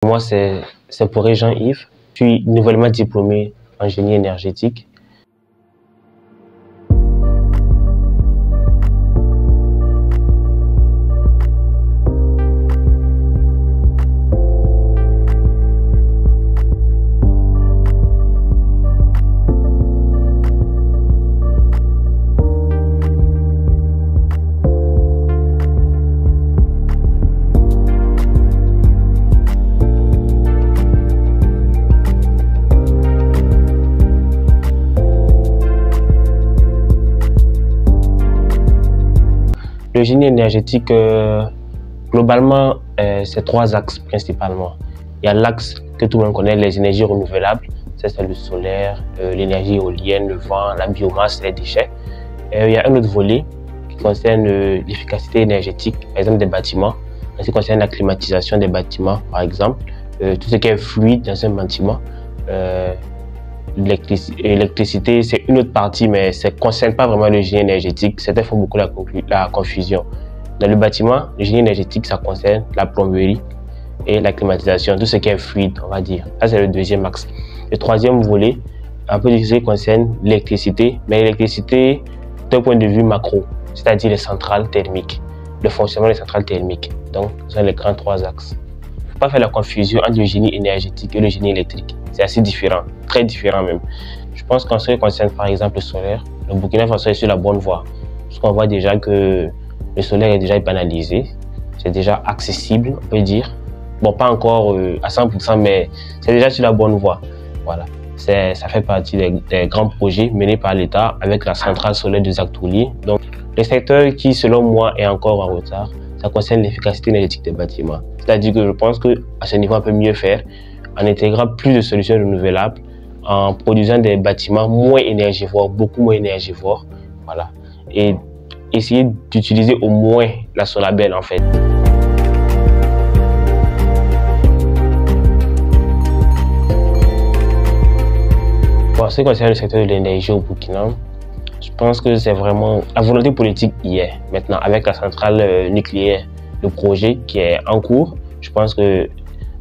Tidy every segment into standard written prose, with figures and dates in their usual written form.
Moi, c'est pour Jean-Yves. Je suis nouvellement diplômé en génie énergétique. Le génie énergétique, globalement, c'est trois axes principalement. Il y a l'axe que tout le monde connaît, les énergies renouvelables. C'est le solaire, l'énergie éolienne, le vent, la biomasse, les déchets. Il y a un autre volet qui concerne l'efficacité énergétique, par exemple des bâtiments. En ce qui concerne la climatisation des bâtiments, par exemple, tout ce qui est fluide dans un bâtiment. L'électricité, c'est une autre partie, mais ça ne concerne pas vraiment le génie énergétique. Certains font beaucoup la confusion. Dans le bâtiment, le génie énergétique, ça concerne la plomberie et la climatisation, tout ce qui est fluide, on va dire. Ça, c'est le deuxième axe. Le troisième volet, un peu de ce qui concerne l'électricité, mais l'électricité d'un point de vue macro, c'est-à-dire les centrales thermiques, le fonctionnement des centrales thermiques. Donc, ce sont les grands trois axes. Il ne faut pas faire la confusion entre le génie énergétique et le génie électrique. C'est assez différent, très différent même. Je pense qu'en ce qui concerne par exemple le solaire, le Burkina Faso est sur la bonne voie. Parce qu'on voit déjà que le solaire est déjà banalisé, c'est déjà accessible, on peut dire. Bon, pas encore à 100%, mais c'est déjà sur la bonne voie. Voilà. Ça fait partie des grands projets menés par l'État avec la centrale solaire de Zagtouli. Donc, le secteur qui, selon moi, est encore en retard, ça concerne l'efficacité énergétique des bâtiments. C'est-à-dire que je pense qu'à ce niveau, on peut mieux faire en intégrant plus de solutions renouvelables, en produisant des bâtiments moins énergivores, beaucoup moins énergivores, voilà, et essayer d'utiliser au moins la Solabel en fait. Pour ce qui concerne le secteur de l'énergie au Burkina, je pense que c'est vraiment la volonté politique y est. Maintenant, avec la centrale nucléaire, le projet qui est en cours, je pense que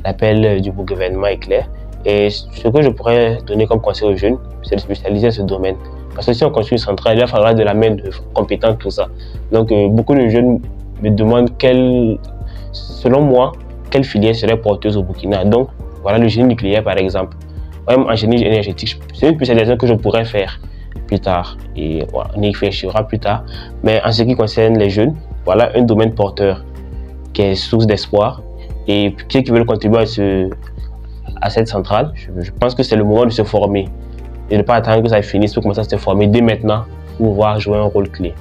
l'appel du gouvernement est clair. Et ce que je pourrais donner comme conseil aux jeunes, c'est de spécialiser dans ce domaine. Parce que si on construit une centrale, il va falloir de la main-d'œuvre compétente, tout ça. Donc, beaucoup de jeunes me demandent, selon moi, quelle filière serait porteuse au Burkina. Donc, voilà le génie nucléaire, par exemple. Même en génie énergétique, c'est une spécialisation que je pourrais faire plus tard. Et voilà, on y réfléchira plus tard. Mais en ce qui concerne les jeunes, voilà un domaine porteur qui est source d'espoir. Et ceux qui veulent contribuer à cette centrale, je pense que c'est le moment de se former. Et de ne pas attendre que ça finisse pour commencer à se former dès maintenant pour pouvoir jouer un rôle clé.